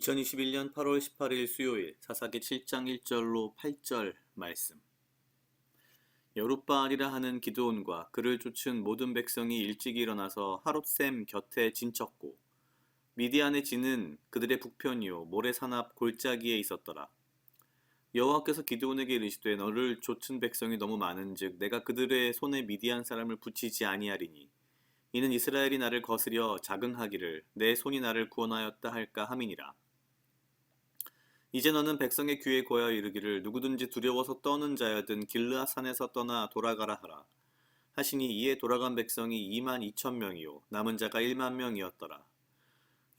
2021년 8월 18일 수요일 사사기 7장 1절로 8절 말씀. 여룻바알이라 하는 기드온과 그를 쫓은 모든 백성이 일찍 일어나서 하롯셈 곁에 진쳤고 미디안의 진은 그들의 북편이요 모래산 앞 골짜기에 있었더라. 여호와께서 기드온에게 이르시되 너를 쫓은 백성이 너무 많은즉 내가 그들의 손에 미디안 사람을 붙이지 아니하리니 이는 이스라엘이 나를 거스려 자긍하기를 내 손이 나를 구원하였다 할까 함이니라. 이제 너는 백성의 귀에 고여 이르기를 누구든지 두려워서 떠는 자여든 길르앗 산에서 떠나 돌아가라 하라. 하시니 이에 돌아간 백성이 2만 2천 명이요 남은 자가 1만 명이었더라.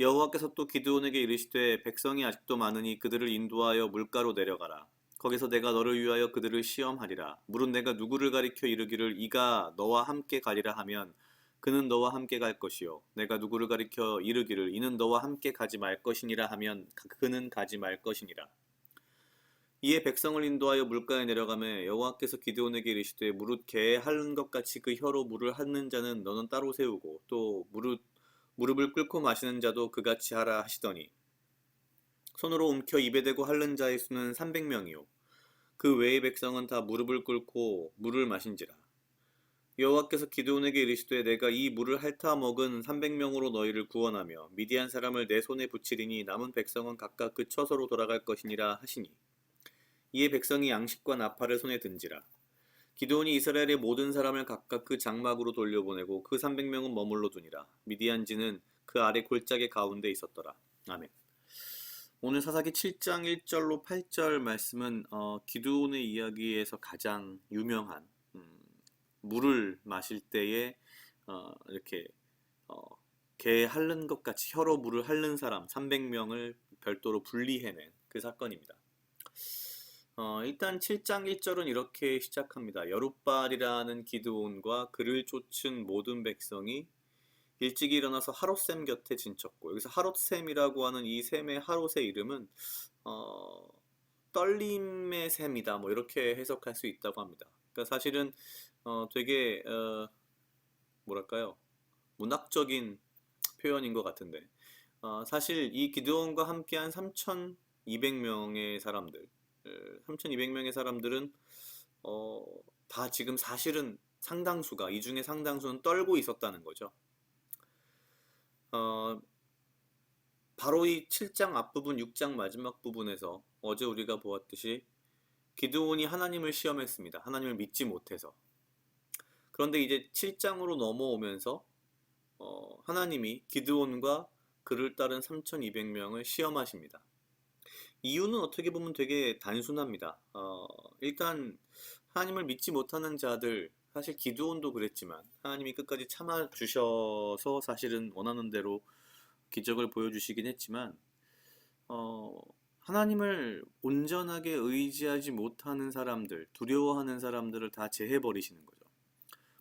여호와께서 또 기드온에게 이르시되 백성이 아직도 많으니 그들을 인도하여 물가로 내려가라. 거기서 내가 너를 위하여 그들을 시험하리라. 물은 내가 누구를 가리켜 이르기를 이가 너와 함께 가리라 하면 그는 너와 함께 갈 것이요 내가 누구를 가리켜 이르기를 이는 너와 함께 가지 말 것이니라 하면 그는 가지 말 것이니라. 이에 백성을 인도하여 물가에 내려가매 여호와께서 기드온에게 이르시되 무릇 개에 핥는 것 같이 그 혀로 물을 핥는 자는 너는 따로 세우고 또 무릎을 꿇고 마시는 자도 그같이 하라 하시더니 손으로 움켜 입에 대고 핥는 자의 수는 300명이요 그 외의 백성은 다 무릎을 꿇고 물을 마신지라. 여호와께서 기드온에게 이르시되 내가 이 물을 핥아 먹은 300명으로 너희를 구원하며 미디안 사람을 내 손에 붙이리니 남은 백성은 각각 그 처소로 돌아갈 것이니라 하시니 이에 백성이 양식과 나팔을 손에 든지라. 기드온이 이스라엘의 모든 사람을 각각 그 장막으로 돌려보내고 그 300명은 머물러 두니라. 미디안지는 그 아래 골짜기 가운데 있었더라. 아멘. 오늘 사사기 7장 1절로 8절 말씀은 기드온의 이야기에서 가장 유명한 물을 마실 때에 이렇게 개에 핥는 것 같이 혀로 물을 핥는 사람 300명을 별도로 분리해낸 그 사건입니다. 일단 7장 1절은 이렇게 시작합니다. 여룻바알이라는 기드온과 그를 쫓은 모든 백성이 일찍 일어나서 하롯셈 곁에 진쳤고, 여기서 하롯셈이라고 하는 이 셈의 하롯의 이름은 떨림의 셈이다 뭐 이렇게 해석할 수 있다고 합니다. 그러니까 사실은 되게 뭐랄까요, 문학적인 표현인 것 같은데 사실 이 기드온과 함께한 3,200명의 사람들 3,200명의 사람들은 다 지금 사실은 상당수가 이 중에 상당수는 떨고 있었다는 거죠. 바로 이 7장 앞부분 6장 마지막 부분에서 어제 우리가 보았듯이 기드온이 하나님을 시험했습니다. 하나님을 믿지 못해서. 그런데 이제 7장으로 넘어오면서 하나님이 기드온과 그를 따른 3,200명을 시험하십니다. 이유는 어떻게 보면 되게 단순합니다. 일단 하나님을 믿지 못하는 자들, 사실 기드온도 그랬지만 하나님이 끝까지 참아주셔서 사실은 원하는 대로 기적을 보여주시긴 했지만 하나님을 온전하게 의지하지 못하는 사람들, 두려워하는 사람들을 다 제해버리시는 거죠.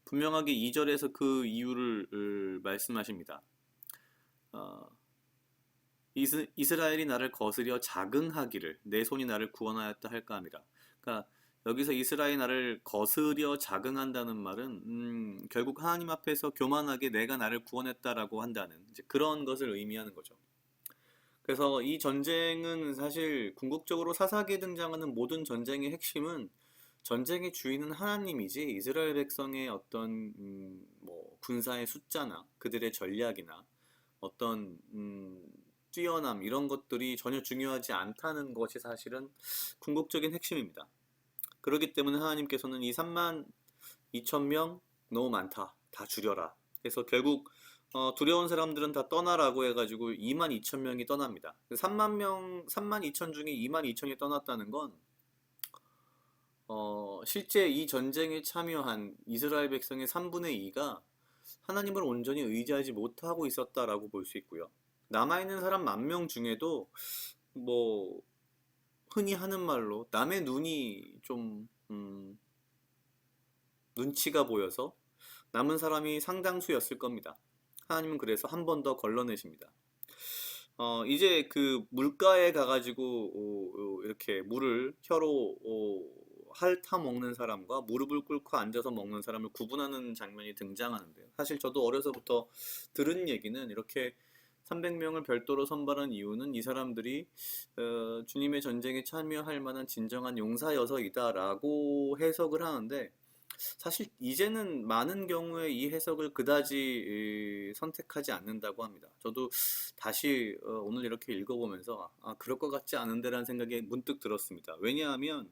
분명하게 2절에서 그 이유를 말씀하십니다. 이스라엘이 나를 거스려 자긍하기를 내 손이 나를 구원하였다 할까 함이라. 그러니까 여기서 이스라엘이 나를 거스려 자긍한다는 말은 결국 하나님 앞에서 교만하게 내가 나를 구원했다라고 한다는 이제 그런 것을 의미하는 거죠. 그래서 이 전쟁은 사실 궁극적으로 사사기에 등장하는 모든 전쟁의 핵심은 전쟁의 주인은 하나님이지 이스라엘 백성의 어떤 뭐 군사의 숫자나 그들의 전략이나 어떤 뛰어남 이런 것들이 전혀 중요하지 않다는 것이 사실은 궁극적인 핵심입니다. 그렇기 때문에 하나님께서는 이 3만 2천 명 너무 많다, 다 줄여라. 그래서 결국 두려운 사람들은 다 떠나라고 해가지고 2만 2천 명이 떠납니다. 3만 2천 중에 2만 2천이 떠났다는 건 실제 이 전쟁에 참여한 이스라엘 백성의 3분의 2가 하나님을 온전히 의지하지 못하고 있었다라고 볼 수 있고요. 남아있는 사람 10,000명 중에도 뭐 흔히 하는 말로 남의 눈이 좀 눈치가 보여서 남은 사람이 상당수였을 겁니다. 하나님은 그래서 한 번 더 걸러내십니다. 이제 그 물가에 가가지고 이렇게 물을 혀로 핥아 먹는 사람과 무릎을 꿇고 앉아서 먹는 사람을 구분하는 장면이 등장하는데요. 사실 저도 어려서부터 들은 얘기는 이렇게 300명을 별도로 선발한 이유는 이 사람들이 주님의 전쟁에 참여할 만한 진정한 용사여서이다라고 해석을 하는데, 사실 이제는 많은 경우에 이 해석을 그다지 선택하지 않는다고 합니다. 저도 다시 오늘 이렇게 읽어보면서 그럴 것 같지 않은데라는 생각이 문득 들었습니다. 왜냐하면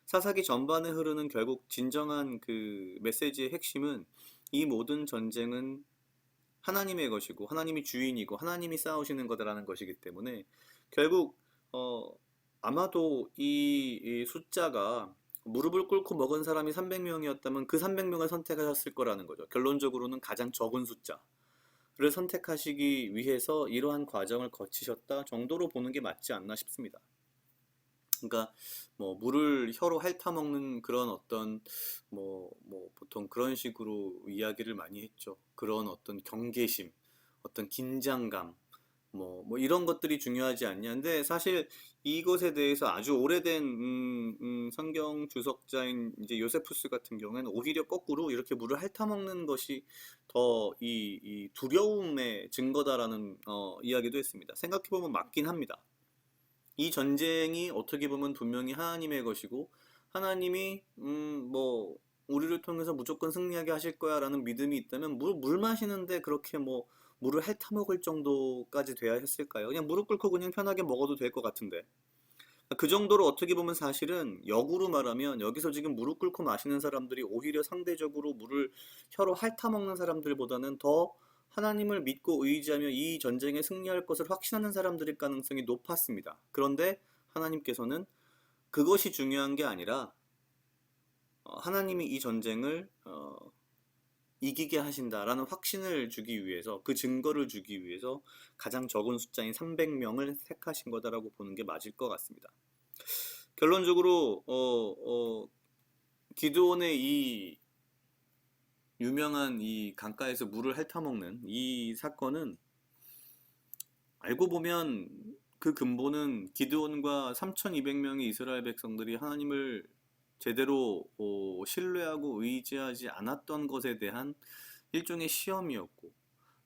사사기 전반에 흐르는 결국 진정한 그 메시지의 핵심은 이 모든 전쟁은 하나님의 것이고 하나님이 주인이고 하나님이 싸우시는 거다라는 것이기 때문에, 결국 어, 아마도 이 숫자가 무릎을 꿇고 먹은 사람이 300명이었다면 그 300명을 선택하셨을 거라는 거죠. 결론적으로는 가장 적은 숫자를 선택하시기 위해서 이러한 과정을 거치셨다 정도로 보는 게 맞지 않나 싶습니다. 그러니까 뭐 물을 혀로 핥아먹는 그런 어떤 보통 그런 식으로 이야기를 많이 했죠. 그런 어떤 경계심, 어떤 긴장감, 이런 것들이 중요하지 않냐. 근데 사실 이것에 대해서 아주 오래된 성경 주석자인 이제 요세푸스 같은 경우에는 오히려 거꾸로 이렇게 물을 핥아먹는 것이 더 이 두려움의 증거다라는 이야기도 했습니다. 생각해보면 맞긴 합니다. 이 전쟁이 어떻게 보면 분명히 하나님의 것이고 하나님이 우리를 통해서 무조건 승리하게 하실 거야 라는 믿음이 있다면 물 마시는데 그렇게 물을 핥아먹을 정도까지 돼야 했을까요? 그냥 무릎 꿇고 그냥 편하게 먹어도 될 것 같은데, 그 정도로 어떻게 보면 사실은 역으로 말하면 여기서 지금 무릎 꿇고 마시는 사람들이 오히려 상대적으로 물을 혀로 핥아먹는 사람들보다는 더 하나님을 믿고 의지하며 이 전쟁에 승리할 것을 확신하는 사람들일 가능성이 높았습니다. 그런데 하나님께서는 그것이 중요한 게 아니라 하나님이 이 전쟁을 이기게 하신다라는 확신을 주기 위해서, 그 증거를 주기 위해서 가장 적은 숫자인 300명을 택하신 거다라고 보는 게 맞을 것 같습니다. 결론적으로 기드온의 이 유명한 이 강가에서 물을 핥아먹는 이 사건은 알고 보면 그 근본은 기드온과 3200명의 이스라엘 백성들이 하나님을 제대로 신뢰하고 의지하지 않았던 것에 대한 일종의 시험이었고,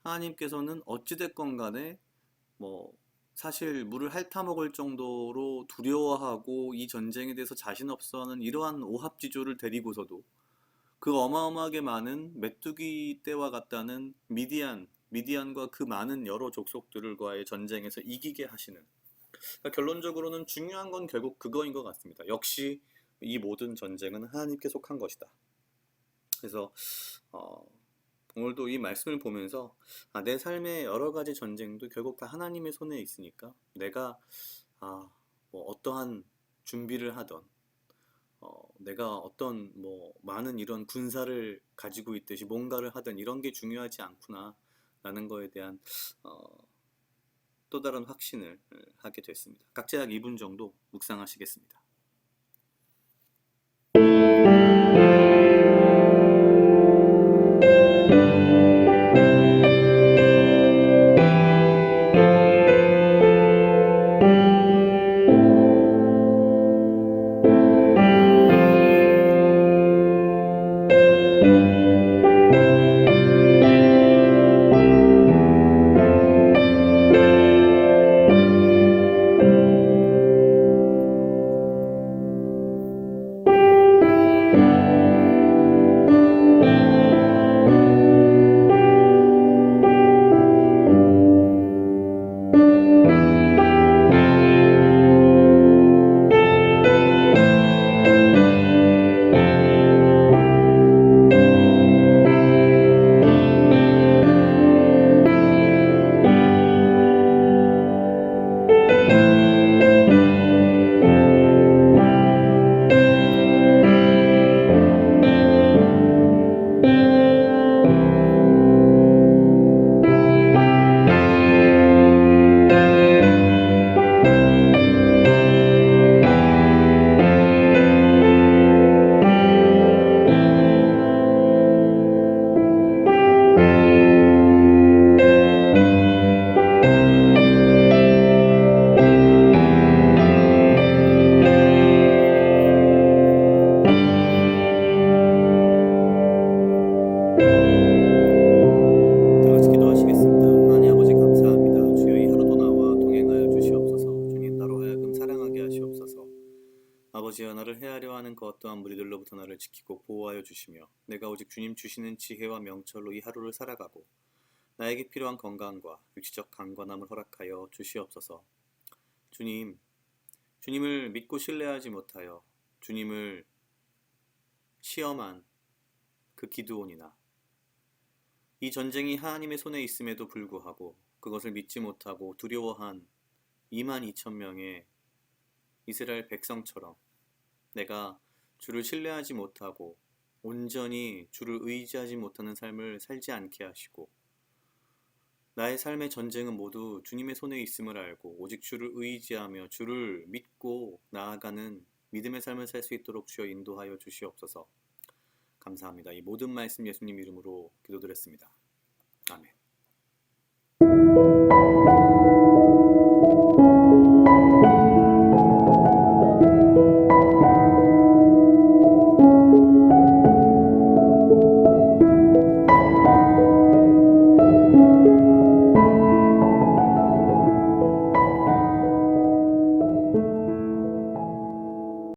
하나님께서는 어찌됐건 간에 사실 물을 핥아먹을 정도로 두려워하고 이 전쟁에 대해서 자신 없어하는 이러한 오합지졸을 데리고서도 그 어마어마하게 많은 메뚜기 떼와 같다는 미디안과 그 많은 여러 족속들과의 전쟁에서 이기게 하시는, 그러니까 결론적으로는 중요한 건 결국 그거인 것 같습니다. 역시 이 모든 전쟁은 하나님께 속한 것이다. 그래서 오늘도 이 말씀을 보면서 내 삶의 여러 가지 전쟁도 결국 다 하나님의 손에 있으니까 내가 어떠한 준비를 하던 내가 어떤 많은 이런 군사를 가지고 있듯이 뭔가를 하든 이런 게 중요하지 않구나 라는 거에 대한 또 다른 확신을 하게 됐습니다. 각자 약 2분 정도 묵상하시겠습니다. 무리들로부터 나를 지키고 보호하여 주시며 내가 오직 주님 주시는 지혜와 명철로 이 하루를 살아가고 나에게 필요한 건강과 육체적 강건함을 허락하여 주시옵소서. 주님, 주님을 믿고 신뢰하지 못하여 주님을 시험한 그 기드온이나 이 전쟁이 하나님의 손에 있음에도 불구하고 그것을 믿지 못하고 두려워한 2만 2천 명의 이스라엘 백성처럼 내가 주를 신뢰하지 못하고 온전히 주를 의지하지 못하는 삶을 살지 않게 하시고 나의 삶의 전쟁은 모두 주님의 손에 있음을 알고 오직 주를 의지하며 주를 믿고 나아가는 믿음의 삶을 살 수 있도록 주여 인도하여 주시옵소서. 감사합니다. 이 모든 말씀 예수님 이름으로 기도드렸습니다. 아멘.